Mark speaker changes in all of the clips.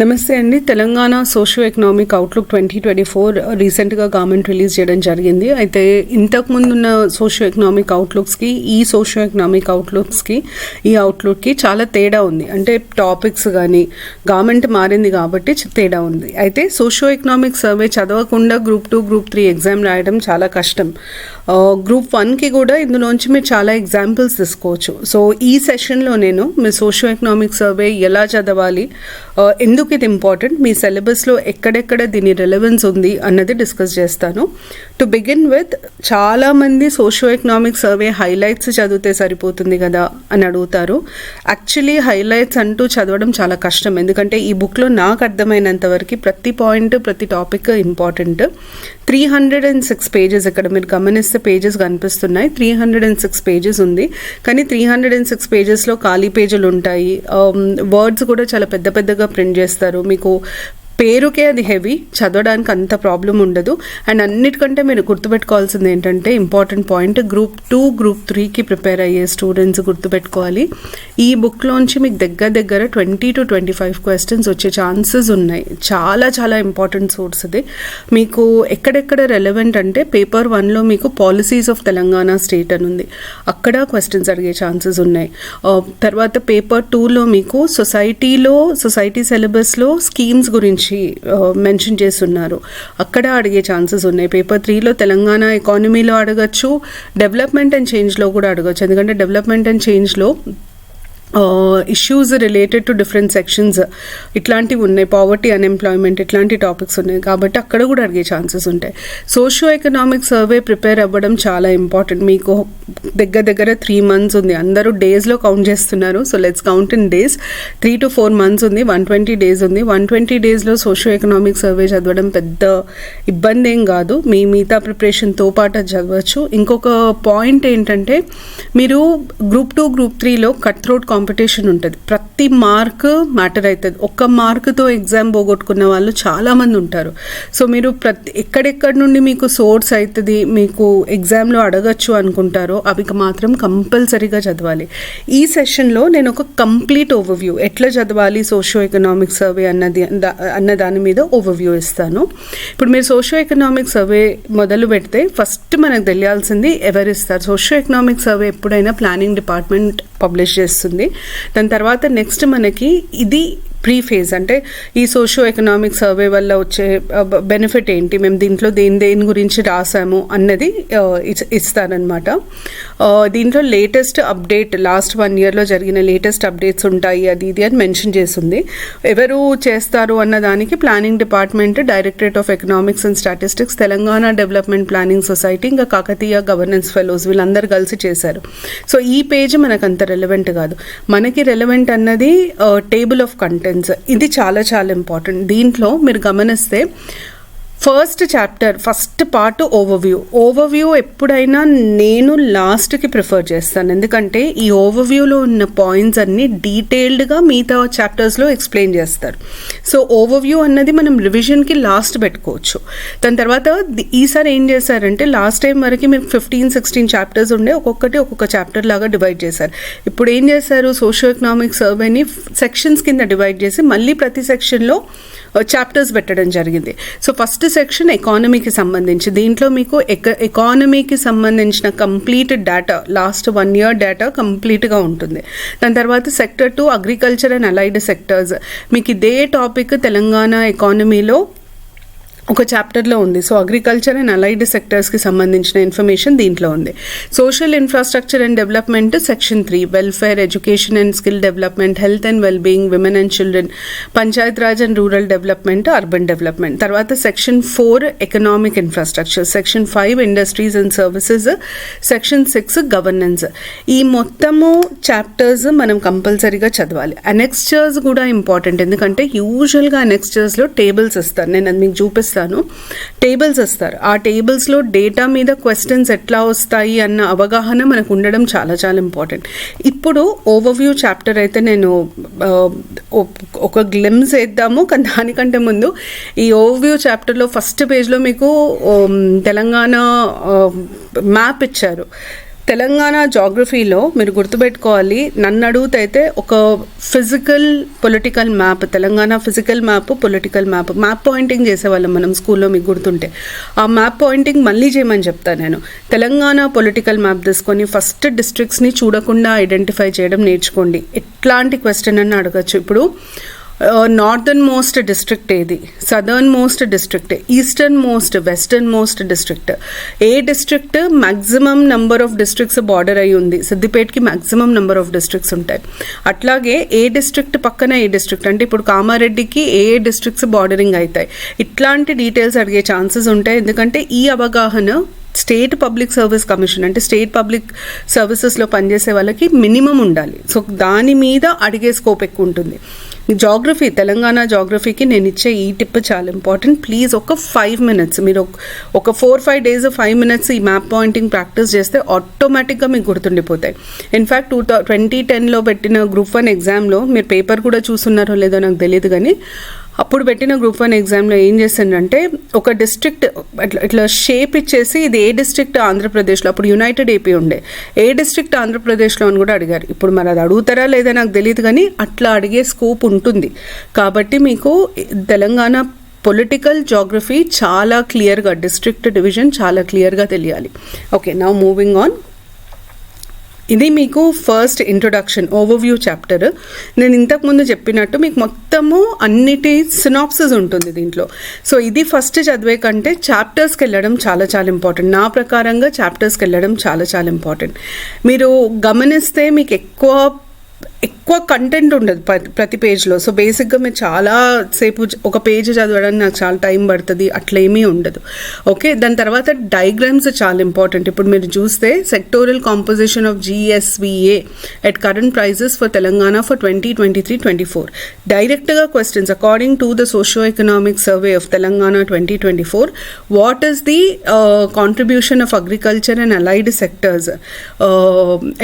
Speaker 1: నమస్తే అండి. Telangana socio economic outlook 2024 రీసెంట్గా గవర్నమెంట్ రిలీజ్ చేయడం జరిగింది. అయితే ఇంతకుముందు ఉన్న సోషియో ఎకనామిక్ అవుట్లుక్స్కి ఈ సోషియో ఎకనామిక్ అవుట్లుక్స్కి ఈ అవుట్లుక్కి చాలా తేడా ఉంది. అంటే టాపిక్స్ కానీ గవర్నమెంట్ మారింది కాబట్టి తేడా ఉంది. అయితే సోషియో ఎకనామిక్ సర్వే చదవకుండా గ్రూప్ 2 గ్రూప్ 3 ఎగ్జామ్ రాయడం చాలా కష్టం. గ్రూప్ 1కి కూడా ఇందులోంచి మీరు చాలా ఎగ్జాంపుల్స్ తీసుకోవచ్చు. సో ఈ సెషన్లో నేను మీ సోషియో ఎకనామిక్ సర్వే ఎలా చదవాలి, ఎందుకు ఇది ఇంపార్టెంట్, మీ సిలబస్లో ఎక్కడెక్కడ దీని రిలవెన్స్ ఉంది అన్నది డిస్కస్ చేస్తాను. టు బిగిన్ విత్, చాలామంది సోషియో ఎకనామిక్ సర్వే హైలైట్స్ చదివితే సరిపోతుంది కదా అని అడుగుతారు. యాక్చువల్లీ హైలైట్స్ అంటూ చదవడం చాలా కష్టం. ఎందుకంటే ఈ బుక్లో నాకు అర్థమైనంత వరకు ప్రతి పాయింట్ ప్రతి టాపిక్ ఇంపార్టెంట్. 306 పేజెస్, ఇక్కడ మీరు గమనిస్తే పేజెస్ కనిపిస్తున్నాయి. 306 పేజెస్ ఉంది. కానీ 306 పేజెస్లో ఖాళీ పేజీలు ఉంటాయి. వర్డ్స్ కూడా చాలా పెద్ద పెద్దగా ప్రింట్ చేస్తారు. మీకు పేరుకే అది హెవీ, చదవడానికి అంత ప్రాబ్లం ఉండదు. అండ్ అన్నిటికంటే మీరు గుర్తుపెట్టుకోవాల్సింది ఏంటంటే ఇంపార్టెంట్ పాయింట్, గ్రూప్ 2 గ్రూప్ 3కి ప్రిపేర్ అయ్యే స్టూడెంట్స్ గుర్తుపెట్టుకోవాలి. ఈ బుక్లోంచి మీకు దగ్గర 20 to 25 క్వశ్చన్స్ వచ్చే ఛాన్సెస్ ఉన్నాయి. చాలా చాలా ఇంపార్టెంట్ సోర్స్ ఇది. మీకు ఎక్కడెక్కడ రెలవెంట్ అంటే పేపర్ 1లో మీకు పాలసీస్ ఆఫ్ తెలంగాణ స్టేట్ అని ఉంది, అక్కడ క్వశ్చన్స్ అడిగే ఛాన్సెస్ ఉన్నాయి. తర్వాత పేపర్ 2లో మీకు సొసైటీ సిలబస్లో స్కీమ్స్ గురించి మెన్షన్ చేస్తున్నారు, అక్కడ అడిగే ఛాన్సెస్ ఉన్నాయి. పేపర్ 3లో తెలంగాణ ఎకానమీలో అడగచ్చు, డెవలప్మెంట్ అండ్ చేంజ్లో కూడా అడగచ్చు. ఎందుకంటే డెవలప్మెంట్ అండ్ చేంజ్లో issues related to different sections ఇట్లాంటివి ఉన్నాయి, పావర్టీ, అన్ఎంప్లాయ్మెంట్ ఇట్లాంటి టాపిక్స్ ఉన్నాయి, కాబట్టి అక్కడ కూడా అడిగే ఛాన్సెస్ ఉంటాయి. సోషియో ఎకనామిక్ సర్వే ప్రిపేర్ అవ్వడం చాలా ఇంపార్టెంట్. మీకు దగ్గర 3 months ఉంది. అందరూ డేస్లో కౌంట్ చేస్తున్నారు. So let's count in days. 3 to 4 months ఉంది. 120 days ఉంది. 120 daysలో సోషియో ఎకనామిక్ సర్వే చదవడం పెద్ద ఇబ్బంది ఏం కాదు. మిగతా ప్రిపరేషన్తో పాటు అది చదవచ్చు. ఇంకొక పాయింట్ ఏంటంటే, మీరు గ్రూప్ 2 గ్రూప్ 3లో కట్ త్రోట్ కాంపిటీషన్ ఉంటుంది. ప్రతి మార్క్ మ్యాటర్ అవుతుంది. ఒక్క మార్కుతో ఎగ్జామ్ పోగొట్టుకున్న వాళ్ళు చాలామంది ఉంటారు. సో మీరు ఎక్కడెక్కడి నుండి మీకు సోర్స్ అవుతుంది, మీకు ఎగ్జామ్లో అడగచ్చు అనుకుంటారో అవి మాత్రం కంపల్సరీగా చదవాలి. ఈ సెషన్లో నేను ఒక కంప్లీట్ ఓవర్వ్యూ, ఎట్లా చదవాలి సోషియో ఎకనామిక్ సర్వే అన్న దాని మీద ఓవర్వ్యూ ఇస్తాను. ఇప్పుడు మీరు సోషియో ఎకనామిక్ సర్వే మొదలు పెడితే ఫస్ట్ మనకు తెలియాల్సింది ఎవరిస్తారు. సోషియో ఎకనామిక్ సర్వే ఎప్పుడైనా ప్లానింగ్ డిపార్ట్మెంట్ పబ్లిష్ చేస్తుంది. దాని తర్వాత నెక్స్ట్ మనకి ఇది ప్రీ ఫేజ్, అంటే ఈ సోషియో ఎకనామిక్ సర్వే వల్ల వచ్చే బెనిఫిట్ ఏంటి, మేము దీంట్లో దేని గురించి రాసాము అన్నది ఇస్తారనమాట. దీంట్లో లేటెస్ట్ అప్డేట్, లాస్ట్ 1 yearలో జరిగిన లేటెస్ట్ అప్డేట్స్ ఉంటాయి, అది ఇది అని మెన్షన్ చేస్తుంది. ఎవరు చేస్తారు అన్న దానికి planning department, directorate of economics and statistics, Telangana development planning society, ఇంకా కాకతీయ గవర్నెన్స్ ఫెలోస్, వీళ్ళందరూ కలిసి చేశారు. సో ఈ పేజ్ మనకు అంత రెలవెంట్ కాదు. మనకి రెలవెంట్ అన్నది టేబుల్ ఆఫ్ కంటెంట్స్. ఇది చాలా చాలా ఇంపార్టెంట్. దీంట్లో మీరు గమనిస్తే first chapter first part overview ఎప్పుడైనా నేను లాస్ట్కి ప్రిఫర్ చేస్తాను. ఎందుకంటే ఈ ఓవర్వ్యూలో ఉన్న పాయింట్స్ అన్నీ డీటెయిల్డ్గా మిగతా చాప్టర్స్లో ఎక్స్ప్లెయిన్ చేస్తారు. సో ఓవర్వ్యూ అన్నది మనం రివిజన్కి లాస్ట్ పెట్టుకోవచ్చు. దాని తర్వాత ఈసారి ఏం చేశారంటే, లాస్ట్ టైం వరకు మీరు 15-16 చాప్టర్స్ ఉండే, ఒక్కొక్క చాప్టర్ లాగా డివైడ్ చేశారు. ఇప్పుడు ఏం చేశారు, సోషియో ఎకనామిక్ సర్వేని సెక్షన్స్ కింద డివైడ్ చేసి మళ్ళీ ప్రతి సెక్షన్లో చాప్టర్స్ పెట్టడం జరిగింది. సో ఫస్ట్ సెక్షన్ ఎకానమీకి సంబంధించి, దీంట్లో మీకు ఎకానమీకి సంబంధించిన complete data, last 1 year data కంప్లీట్గా ఉంటుంది. దాని తర్వాత sector 2 agriculture and allied sectors, మీకు ఇదే టాపిక్ తెలంగాణ ఎకానమీలో ఒక చాప్టర్లో ఉంది. సో అగ్రికల్చర్ అండ్ అలైడ్ సెక్టర్స్కి సంబంధించిన ఇన్ఫర్మేషన్ దీంట్లో ఉంది. Social infrastructure and development section 3, welfare, education and skill development, health and wellbeing, women and children, Panchayat Raj and rural development, urban development. తర్వాత section 4 economic infrastructure, section 5 industries and services, section 6 governance. ఈ మొత్తము chapters మనం కంపల్సరీగా చదవాలి. అనెక్స్చర్స్ కూడా important, ఎందుకంటే యూజువల్గా అనెక్స్చర్స్లో tables ఇస్తారు. నేను అది మీకు చూపిస్తాను. టేబుల్స్ ఇస్తారు. ఆ టేబుల్స్లో డేటా మీద క్వశ్చన్స్ ఎట్లా వస్తాయి అన్న అవగాహన మనకు ఉండడం చాలా చాలా ఇంపార్టెంట్. ఇప్పుడు ఓవర్వ్యూ చాప్టర్ అయితే నేను ఒక గ్లిమ్స్ వేద్దాము, కానీ దానికంటే ముందు ఈ ఓవర్వ్యూ చాప్టర్లో ఫస్ట్ పేజ్లో మీకు తెలంగాణ మ్యాప్ ఇచ్చారు. తెలంగాణ జాగ్రఫీలో మీరు గుర్తుపెట్టుకోవాలి, నన్ను అడుగుతైతే ఒక physical political map, Telangana physical map, political map pointing చేసేవాళ్ళం మనం స్కూల్లో, మీకు గుర్తుంటే ఆ మ్యాప్ పాయింటింగ్ మళ్ళీ చేయమని చెప్తాను నేను. తెలంగాణ పొలిటికల్ మ్యాప్ తీసుకొని ఫస్ట్ డిస్ట్రిక్ట్స్ని చూడకుండా ఐడెంటిఫై చేయడం నేర్చుకోండి. ఎట్లాంటి క్వశ్చన్ అని అడగచ్చు. ఇప్పుడు నార్థన్ మోస్ట్ డిస్ట్రిక్ట్ ఏది, southern most district, eastern most, western most district, A district maximum number of districts border అయి ఉంది, సిద్దిపేటకి మ్యాక్సిమం నెంబర్ ఆఫ్ డిస్ట్రిక్ట్స్ ఉంటాయి. అట్లాగే ఏ డిస్ట్రిక్ట్ పక్కన ఏ డిస్ట్రిక్ట్, అంటే ఇప్పుడు కామారెడ్డికి ఏ డిస్ట్రిక్ట్స్ బార్డరింగ్ అవుతాయి, ఇట్లాంటి డీటెయిల్స్ అడిగే ఛాన్సెస్ ఉంటాయి. ఎందుకంటే ఈ అవగాహన స్టేట్ పబ్లిక్ సర్వీస్ కమిషన్, అంటే స్టేట్ పబ్లిక్ సర్వీసెస్లో పనిచేసే వాళ్ళకి మినిమం ఉండాలి. సో దాని మీద అడిగే స్కోప్ ఎక్కువ ఉంటుంది. జాగ్రఫీ, తెలంగాణ జాగ్రఫీకి నేను ఇచ్చే ఈ టిప్ చాలా ఇంపార్టెంట్. ప్లీజ్ ఒక 5 minutes, మీరు ఒక 4-5 days 5 minutes ఈ మ్యాప్ పాయింటింగ్ ప్రాక్టీస్ చేస్తే ఆటోమేటిక్గా మీకు గుర్తుండిపోతాయి. ఇన్ఫ్యాక్ట్ 2010లో పెట్టిన గ్రూప్ 1 ఎగ్జామ్లో, మీరు పేపర్ కూడా చూస్తున్నారో లేదో నాకు తెలియదు కానీ, అప్పుడు పెట్టిన గ్రూప్ 1 ఎగ్జామ్లో ఏం చేసిందంటే ఒక డిస్ట్రిక్ట్ ఇట్లా షేప్ ఇచ్చేసి ఇది ఏ డిస్ట్రిక్ట్ ఆంధ్రప్రదేశ్లో, అప్పుడు యునైటెడ్ ఏపీ ఉండే, ఏ డిస్ట్రిక్ట్ ఆంధ్రప్రదేశ్లో అని కూడా అడిగారు. ఇప్పుడు మరి అది అడుగుతారా లేదా నాకు తెలియదు కానీ అట్లా అడిగే స్కోప్ ఉంటుంది. కాబట్టి మీకు తెలంగాణ పొలిటికల్ జాగ్రఫీ చాలా క్లియర్గా, డిస్ట్రిక్ట్ డివిజన్ చాలా క్లియర్గా తెలియాలి. Okay, now moving on. ఇది మీకు ఫస్ట్ ఇంట్రొడక్షన్ ఓవర్వ్యూ చాప్టర్. నేను ఇంతకుముందు చెప్పినట్టు మీకు మొత్తము అన్నిటి సినాప్సిస్ ఉంటుంది దీంట్లో. సో ఇది ఫస్ట్ చదివే కంటే చాప్టర్స్కి వెళ్ళడం చాలా చాలా ఇంపార్టెంట్. నా ప్రకారంగా చాప్టర్స్కి వెళ్ళడం చాలా చాలా ఇంపార్టెంట్. మీరు గమనిస్తే మీకు ఎక్కువ కంటెంట్ ఉండదు ప్రతి పేజ్లో. సో బేసిక్గా మీరు చాలా సేపు ఒక పేజ్ చదవడానికి నాకు చాలా టైం పడుతుంది, అట్లేమీ ఉండదు. ఓకే, దాని తర్వాత డయాగ్రామ్స్ చాలా ఇంపార్టెంట్. ఇప్పుడు మీరు చూస్తే sectoral composition of GSVA at current prices for Telangana for 2023-24. డైరెక్ట్గా questions. According to the socio economic survey of Telangana 2024, what is the contribution of agriculture and allied sectors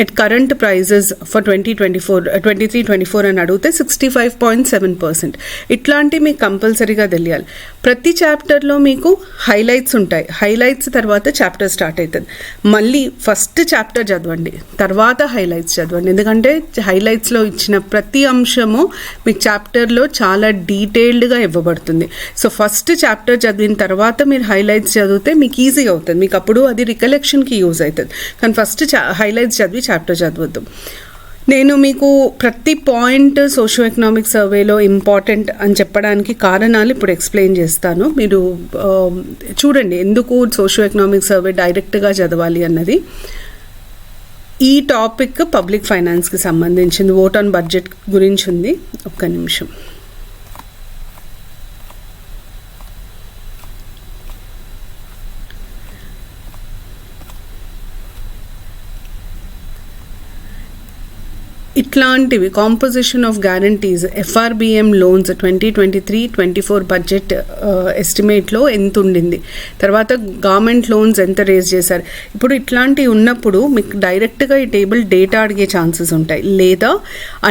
Speaker 1: at current prices for 2023-24 అని అడిగితే 65.7%. ఇట్లాంటి మీకు కంపల్సరీగా తెలియాలి. ప్రతి చాప్టర్లో మీకు హైలైట్స్ ఉంటాయి. హైలైట్స్ తర్వాత చాప్టర్ స్టార్ట్ అవుతుంది. మళ్ళీ ఫస్ట్ చాప్టర్ చదవండి, తర్వాత హైలైట్స్ చదవండి. ఎందుకంటే హైలైట్స్లో ఇచ్చిన ప్రతి అంశము మీకు చాప్టర్లో చాలా డీటెయిల్డ్గా ఇవ్వబడుతుంది. సో ఫస్ట్ చాప్టర్ చదివిన తర్వాత మీరు హైలైట్స్ చదివితే మీకు ఈజీగా అవుతుంది, మీకు అప్పుడు అది రికలెక్షన్కి యూజ్ అవుతుంది. కానీ ఫస్ట్ హైలైట్స్ చదివి చాప్టర్ చదవద్దు. నేను మీకు ప్రతి పాయింట్ సోషియో ఎకనామిక్ సర్వేలో ఇంపార్టెంట్ అని చెప్పడానికి కారణాలు ఇప్పుడు ఎక్స్ప్లెయిన్ చేస్తాను. మీరు చూడండి ఎందుకు సోషియో ఎకనామిక్ సర్వే డైరెక్ట్గా చదవాలి అన్నది. ఈ టాపిక్ పబ్లిక్ ఫైనాన్స్కి సంబంధించింది, ఓట్ ఆన్ బడ్జెట్ గురించి ఉంది. ఒక్క నిమిషం. ఇట్లాంటివి composition of guarantees, FRBM loans 2023-24 budget ఎస్టిమేట్లో ఎంత ఉండింది, తర్వాత గవర్నమెంట్ లోన్స్ ఎంత రేజ్ చేశారు. ఇప్పుడు ఇట్లాంటివి ఉన్నప్పుడు మీకు డైరెక్ట్గా ఈ టేబుల్ డేటా అడిగే ఛాన్సెస్ ఉంటాయి. లేదా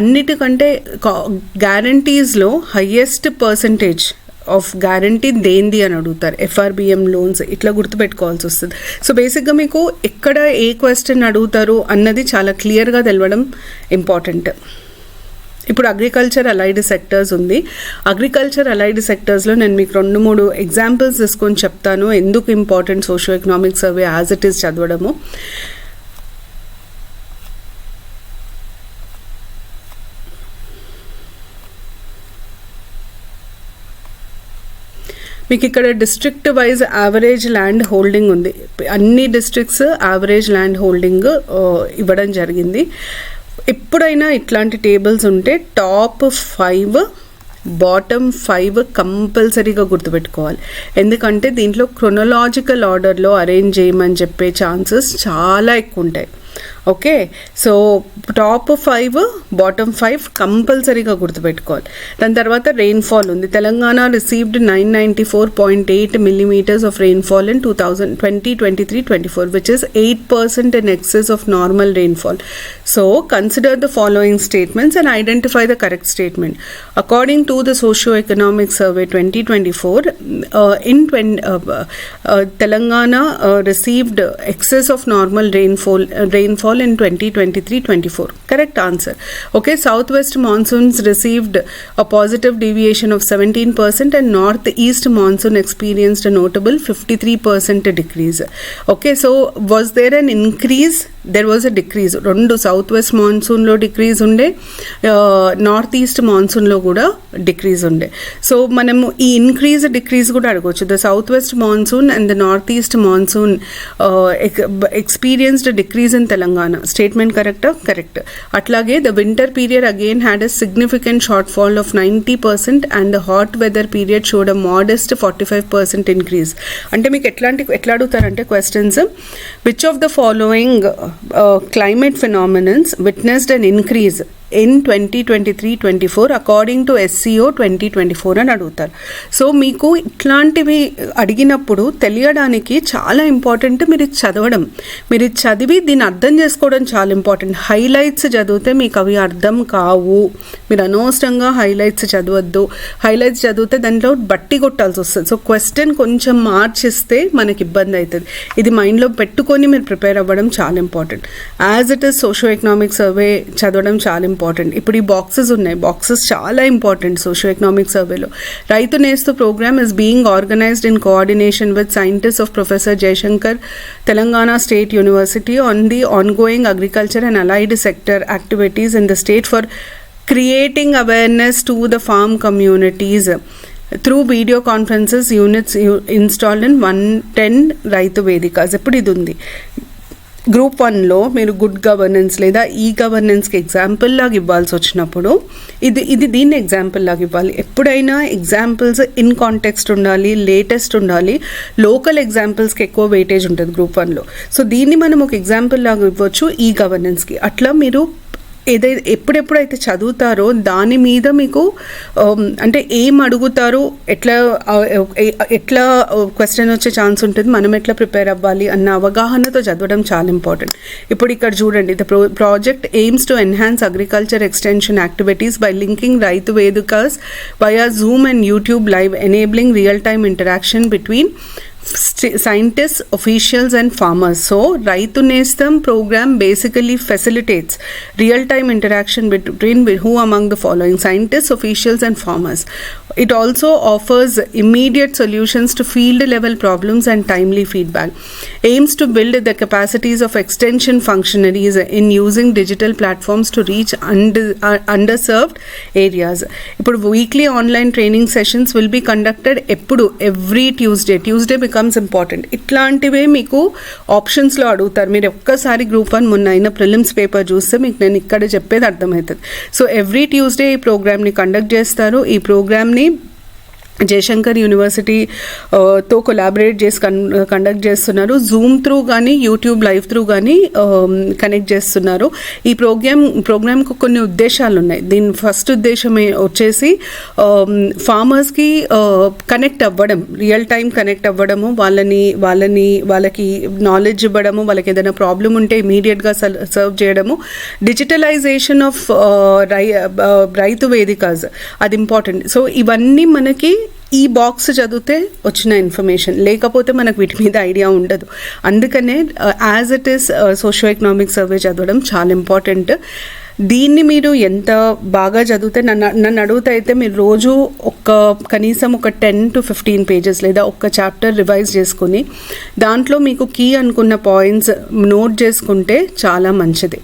Speaker 1: అన్నిటికంటే గ్యారంటీస్లో హయ్యెస్ట్ పర్సంటేజ్ ఆఫ్ గ్యారంటీ దేంది అని అడుగుతారు, FRBM లోన్స్. ఇట్లా గుర్తుపెట్టుకోవాల్సి వస్తుంది. సో బేసిక్గా మీకు ఎక్కడ ఏ క్వశ్చన్ అడుగుతారు అన్నది చాలా క్లియర్గా తెలవడం ఇంపార్టెంట్. ఇప్పుడు అగ్రికల్చర్ అలైడ్ సెక్టర్స్ ఉంది. అగ్రికల్చర్ అలైడ్ సెక్టర్స్లో నేను మీకు 2-3 ఎగ్జాంపుల్స్ తీసుకొని చెప్తాను ఎందుకు important socio economic survey as it is చదవడము. మీకు ఇక్కడ district wise average land holding ఉంది. అన్ని డిస్ట్రిక్ట్స్ యావరేజ్ ల్యాండ్ హోల్డింగ్ ఇవ్వడం జరిగింది. ఎప్పుడైనా ఇట్లాంటి టేబుల్స్ ఉంటే టాప్ 5 బాటమ్ 5 కంపల్సరీగా గుర్తుపెట్టుకోవాలి. ఎందుకంటే దీంట్లో క్రొనలాజికల్ ఆర్డర్లో అరేంజ్ చేయమని చెప్పే ఛాన్సెస్ చాలా ఎక్కువ ఉంటాయి. ఓకే, సో టాప్ 5 బాటమ్ 5 కంపల్సరీగా గుర్తుపెట్టుకోవాలి. దాని తర్వాత రెయిన్ఫాల్ ఉంది. Telangana received 994.8 millimeters of rainfall in 2023-24, which is 8% in excess of normal rainfall. So consider the following statements and identify the correct statement. According to the socio-economic survey 2024, Telangana received excess of normal rainfall in 2023-24. Correct answer. Okay, southwest monsoons received a positive deviation of 17% and northeast monsoon experienced a notable 53% decrease. Okay, so was there an increase? There was a decrease. రెండు south west మాన్సూన్లో decrease ఉండే, north east మాన్సూన్లో కూడా decrease ఉండే. So మనము ఈ increase decrease కూడా అడగవచ్చు. The south west monsoon and the north east monsoon experienced decrease in Telangana. Statement కరెక్టా? Correct. అట్లాగే the winter period again had a significant shortfall of 90% and the hot weather period showed a modest 45% increase. అంటే మీకు ఎట్లా అడుగుతారంటే questions, which of the following climate phenomena witnessed an increase in 2023-24 according to SCO 2024 అని అడుగుతారు. So మీకు ఇట్లాంటివి అడిగినప్పుడు తెలియడానికి చాలా ఇంపార్టెంట్ మీరు చదవడం. మీరు చదివి దీన్ని అర్థం చేసుకోవడం చాలా ఇంపార్టెంట్. హైలైట్స్ చదివితే మీకు అవి అర్థం కావు. మీరు అనవసరంగా హైలైట్స్ చదవద్దు. హైలైట్స్ చదివితే దాంట్లో బట్టి కొట్టాల్సి వస్తుంది. సో క్వశ్చన్ కొంచెం మార్చిస్తే మనకి ఇబ్బంది అవుతుంది. ఇది మైండ్లో పెట్టుకొని మీరు ప్రిపేర్ అవ్వడం చాలా important. As it is socio economic survey చదవడం చాలా ఇంపార్టెంట్. ఇప్పుడు ఈ బాక్సెస్ ఉన్నాయి, బాక్సెస్ చాలా ఇంపార్టెంట్ సోషో ఎకనామిక్ సర్వేలో. Rythu Nestham programme is being organised in coordination with scientist of professor Jayashankar, Telangana state university on the ongoing agriculture and allied sector activities in the state for creating awareness to the farm communities through video conferences units installed in 110 రైతు వేదికాస్. ఇప్పుడు ఇది ఉంది. Group 1లో మీరు good governance లేదా ఈ గవర్నెన్స్కి example లాగా ఇవ్వాల్సి వచ్చినప్పుడు ఇది దీన్ని ఎగ్జాంపుల్ లాగా ఇవ్వాలి. ఎప్పుడైనా ఎగ్జాంపుల్స్ ఇన్ కాంటెక్స్ట్ ఉండాలి, లేటెస్ట్ ఉండాలి. లోకల్ ఎగ్జాంపుల్స్కి ఎక్కువ వెయిటేజ్ ఉంటుంది గ్రూప్ 1లో. సో దీన్ని మనం ఒక ఎగ్జాంపుల్ లాగా ఇవ్వచ్చు ఈ గవర్నెన్స్కి. అట్లా మీరు ఎప్పుడెప్పుడైతే చదువుతారో దాని మీద మీకు అంటే ఏం అడుగుతారు, ఎట్లా క్వశ్చన్ వచ్చే ఛాన్స్ ఉంటుంది, మనం ఎట్లా ప్రిపేర్ అవ్వాలి అన్న అవగాహనతో చదవడం చాలా ఇంపార్టెంట్. ఇప్పుడు ఇక్కడ చూడండి, the project AIIMS to enhance agriculture extension activities by linking రైతు వేదికాస్ via Zoom and YouTube live, enabling real-time interaction between scientists, officials and farmers. So Raitu Nestam program basically facilitates real-time interaction between who among the following: scientists, officials and farmers. It also offers immediate solutions to field level problems and timely feedback. Aims to build the capacities of extension functionaries in using digital platforms to reach underserved areas. Ippudu weekly online training sessions will be conducted every Tuesday becomes important. ఇట్లాంటివే మీకు ఆప్షన్స్లో అడుగుతారు. మీరు ఒక్కసారి group 1 మొన్న అయిన prelims paper చూస్తే మీకు నేను ఇక్కడ చెప్పేది అర్థమవుతుంది. సో ఎవ్రీ ట్యూస్డే ఈ ప్రోగ్రామ్ని కండక్ట్ చేస్తారు. ఈ ప్రోగ్రామ్ని జయశంకర్ యూనివర్సిటీతో కొలాబరేట్ చేసి కండక్ట్ చేస్తున్నారు. జూమ్ త్రూ కానీ యూట్యూబ్ లైవ్ త్రూ కానీ కనెక్ట్ చేస్తున్నారు. ఈ ప్రోగ్రామ్కు కొన్ని ఉద్దేశాలు ఉన్నాయి. దీని ఫస్ట్ ఉద్దేశమే వచ్చేసి ఫార్మర్స్కి కనెక్ట్ అవ్వడం, రియల్ టైం కనెక్ట్ అవ్వడము, వాళ్ళకి నాలెడ్జ్ ఇవ్వడము, వాళ్ళకి ఏదైనా ప్రాబ్లం ఉంటే ఇమీడియట్గా సర్వ్ చేయడము, డిజిటలైజేషన్ ఆఫ్ రైతు వేదికాస్, అది ఇంపార్టెంట్. సో ఇవన్నీ మనకి ఈ బాక్స్ చదివితే వచ్చిన ఇన్ఫర్మేషన్, లేకపోతే మనకు వీటి మీద ఐడియా ఉండదు. అందుకనే as it is socio economic survey చదవడం చాలా ఇంపార్టెంట్. దీన్ని మీరు ఎంత బాగా చదివితే, నన్ను అడుగుతా అయితే మీరు రోజు కనీసం ఒక 10 to 15 pages లేదా ఒక చాప్టర్ రివైజ్ చేసుకుని దాంట్లో మీకు కీ అనుకున్న పాయింట్స్ నోట్ చేసుకుంటే చాలా మంచిది.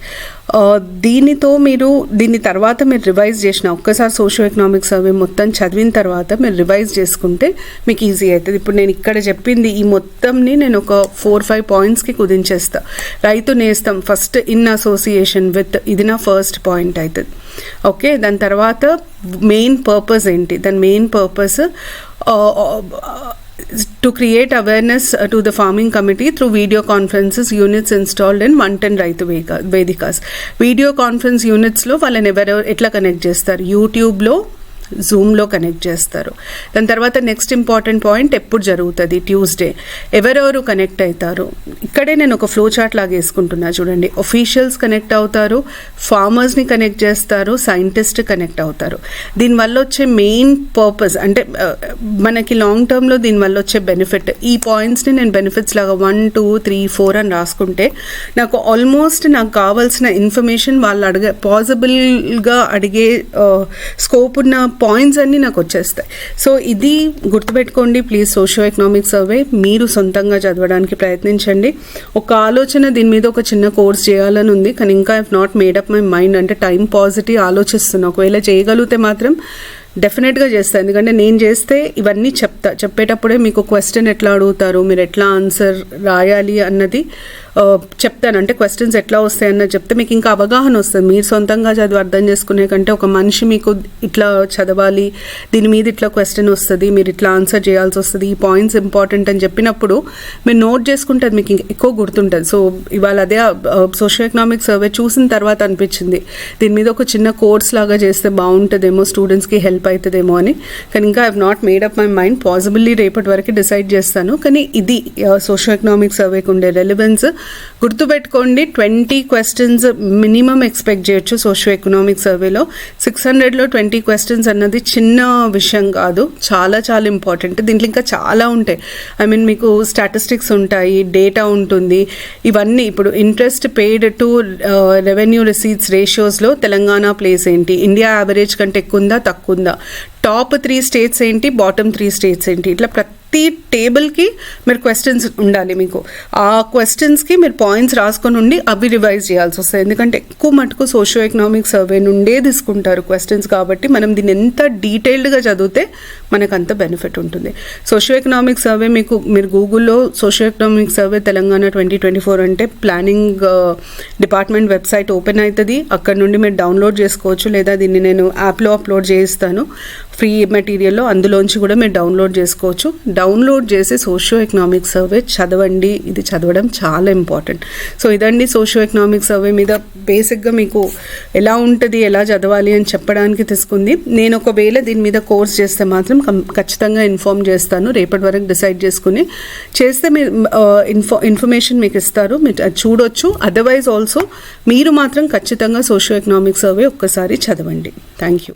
Speaker 1: దీని తర్వాత మీరు రివైజ్ చేసిన, ఒక్కసారి సోషో ఎకనామిక్ సర్వే మొత్తం చదివిన తర్వాత మీరు రివైజ్ చేసుకుంటే మీకు ఈజీ అవుతుంది. ఇప్పుడు నేను ఇక్కడ చెప్పింది ఈ మొత్తంని నేను ఒక 4-5 పాయింట్స్కి కుదించేస్తా. రైతు నేస్తం ఫస్ట్ ఇన్ అసోసియేషన్ విత్, ఇది నా ఫస్ట్ పాయింట్ అవుతుంది. ఓకే, దాని తర్వాత మెయిన్ పర్పస్ ఏంటి, దాని main purpose to create awareness to the farming committee through video conferences units installed in 110 రైతు వేదికాస్. వీడియో కాన్ఫరెన్స్ యూనిట్స్లో వాళ్ళని ఎట్లా కనెక్ట్ చేస్తారు, యూట్యూబ్లో, జూమ్లో కనెక్ట్ చేస్తారు. దాని తర్వాత నెక్స్ట్ ఇంపార్టెంట్ పాయింట్ ఎప్పుడు జరుగుతుంది, ట్యూస్డే. ఎవరెవరు కనెక్ట్ అవుతారు, ఇక్కడే నేను ఒక ఫ్లో చార్ట్ లాగా వేసుకుంటున్నా చూడండి. ఒఫీషియల్స్ కనెక్ట్ అవుతారు, ఫార్మర్స్ని కనెక్ట్ చేస్తారు, సైంటిస్ట్ కనెక్ట్ అవుతారు. దీనివల్ల వచ్చే మెయిన్ పర్పస్ అంటే మనకి లాంగ్ టర్మ్లో దీనివల్ల వచ్చే బెనిఫిట్, ఈ పాయింట్స్ని నేను బెనిఫిట్స్ లాగా 1, 2, 3, 4 అని రాసుకుంటే నాకు ఆల్మోస్ట్ నాకు కావాల్సిన ఇన్ఫర్మేషన్ వాళ్ళు పాసిబుల్గా అడిగే స్కోప్ ఉన్న పాయింట్స్ అన్నీ నాకు వచ్చేస్తాయి. సో ఇది గుర్తుపెట్టుకోండి ప్లీజ్. సోషియో ఎకనామిక్ సర్వే మీరు సొంతంగా చదవడానికి ప్రయత్నించండి. ఒక ఆలోచన దీని మీద ఒక చిన్న కోర్స్ చేయాలని ఉంది, కానీ ఇంకా I have not made up my mind. అంటే టైం పాజిటివ్ ఆలోచిస్తున్నా. ఒకవేళ చేయగలిగితే మాత్రం డెఫినెట్గా చేస్తాను. ఎందుకంటే నేను చేస్తే ఇవన్నీ చెప్పేటప్పుడే మీకు క్వశ్చన్ ఎట్లా అడుగుతారు, మీరు ఎట్లా ఆన్సర్ రాయాలి అన్నది చెప్తాను. అంటే క్వశ్చన్స్ ఎట్లా వస్తాయి అన్నది చెప్తే మీకు ఇంకా అవగాహన వస్తుంది. మీరు సొంతంగా చదివి అర్థం చేసుకునే కంటే ఒక మనిషి మీకు ఇట్లా చదవాలి, దీని మీద ఇట్లా క్వశ్చన్ వస్తుంది, మీరు ఇట్లా ఆన్సర్ చేయాల్సి వస్తుంది, ఈ పాయింట్స్ ఇంపార్టెంట్ అని చెప్పినప్పుడు మీరు నోట్ చేసుకుంటే అది మీకు ఎక్కువ గుర్తుంటుంది. సో ఇవాళ అదే సోషియో ఎకనామిక్ సర్వే చూసిన తర్వాత అనిపించింది దీని మీద ఒక చిన్న కోర్స్ లాగా చేస్తే బాగుంటుందేమో, స్టూడెంట్స్కి హెల్ప్ అవుతుందేమో అని. కానీ ఇంకా I have not made up my mind. Possibly రేపటి వరకు డిసైడ్ చేస్తాను. కానీ ఇది సోషియో ఎకనామిక్ సర్వేకి ఉండే రెలవెన్స్. గుర్తుపెట్టుకోండి 20 క్వశ్చన్స్ మినిమం ఎక్స్పెక్ట్ చేయొచ్చు సోషియో ఎకనామిక్ సర్వేలో. 600లో 20 క్వశ్చన్స్ అన్నది చిన్న విషయం కాదు, చాలా చాలా ఇంపార్టెంట్. దీంట్లో ఇంకా చాలా ఉంటాయి. ఐ మీన్ మీకు స్టాటిస్టిక్స్ ఉంటాయి, డేటా ఉంటుంది, ఇవన్నీ. ఇప్పుడు interest paid to revenue receipts రేషియోస్లో తెలంగాణ ప్లేస్ ఏంటి, ఇండియా యావరేజ్ కంటే ఎక్కువ ఉందా తక్కువ ఉందా, టాప్ 3 స్టేట్స్ ఏంటి, బాటమ్ 3 స్టేట్స్ ఏంటి, ఇట్లా ప్రతి టేబుల్కి మీరు క్వశ్చన్స్ ఉండాలి. మీకు ఆ క్వశ్చన్స్కి మీరు పాయింట్స్ రాసుకొని ఉండి అవి రివైజ్ చేయాల్సి వస్తుంది. ఎందుకంటే ఎక్కువ మటుకు సోషియో ఎకనామిక్ సర్వే నుండే తీసుకుంటారు క్వశ్చన్స్. కాబట్టి మనం దీన్ని ఎంత డీటెయిల్డ్గా చదివితే మనకు అంత బెనిఫిట్ ఉంటుంది. సోషియో ఎకనామిక్ సర్వే మీరు గూగుల్లో సోషియో ఎకనామిక్ సర్వే తెలంగాణ 2024 అంటే ప్లానింగ్ డిపార్ట్మెంట్ వెబ్సైట్ ఓపెన్ అవుతుంది. అక్కడ నుండి మీరు డౌన్లోడ్ చేసుకోవచ్చు, లేదా దీన్ని నేను యాప్లో అప్లోడ్ చేయిస్తాను ఫ్రీ మెటీరియల్లో, అందులోంచి కూడా మీరు డౌన్లోడ్ చేసుకోవచ్చు. డౌన్లోడ్ చేసి సోషియో ఎకనామిక్ సర్వే చదవండి. ఇది చదవడం చాలా ఇంపార్టెంట్. సో ఇదండి సోషియో ఎకనామిక్ సర్వే మీద బేసిక్గా మీకు ఎలా ఉంటుంది, ఎలా చదవాలి అని చెప్పడానికి తీసుకుంది. నేను ఒకవేళ దీని మీద కోర్స్ చేస్తే మాత్రం ఖచ్చితంగా ఇన్ఫార్మ్ చేస్తాను. రేపటి వరకు డిసైడ్ చేసుకుని చేస్తే మీరు ఇన్ఫర్మేషన్ మీకు ఇస్తారు, మీరు అది చూడొచ్చు. అదర్వైజ్ ఆల్సో మీరు మాత్రం ఖచ్చితంగా సోషియో ఎకనామిక్ సర్వే ఒక్కసారి చదవండి. Thank you.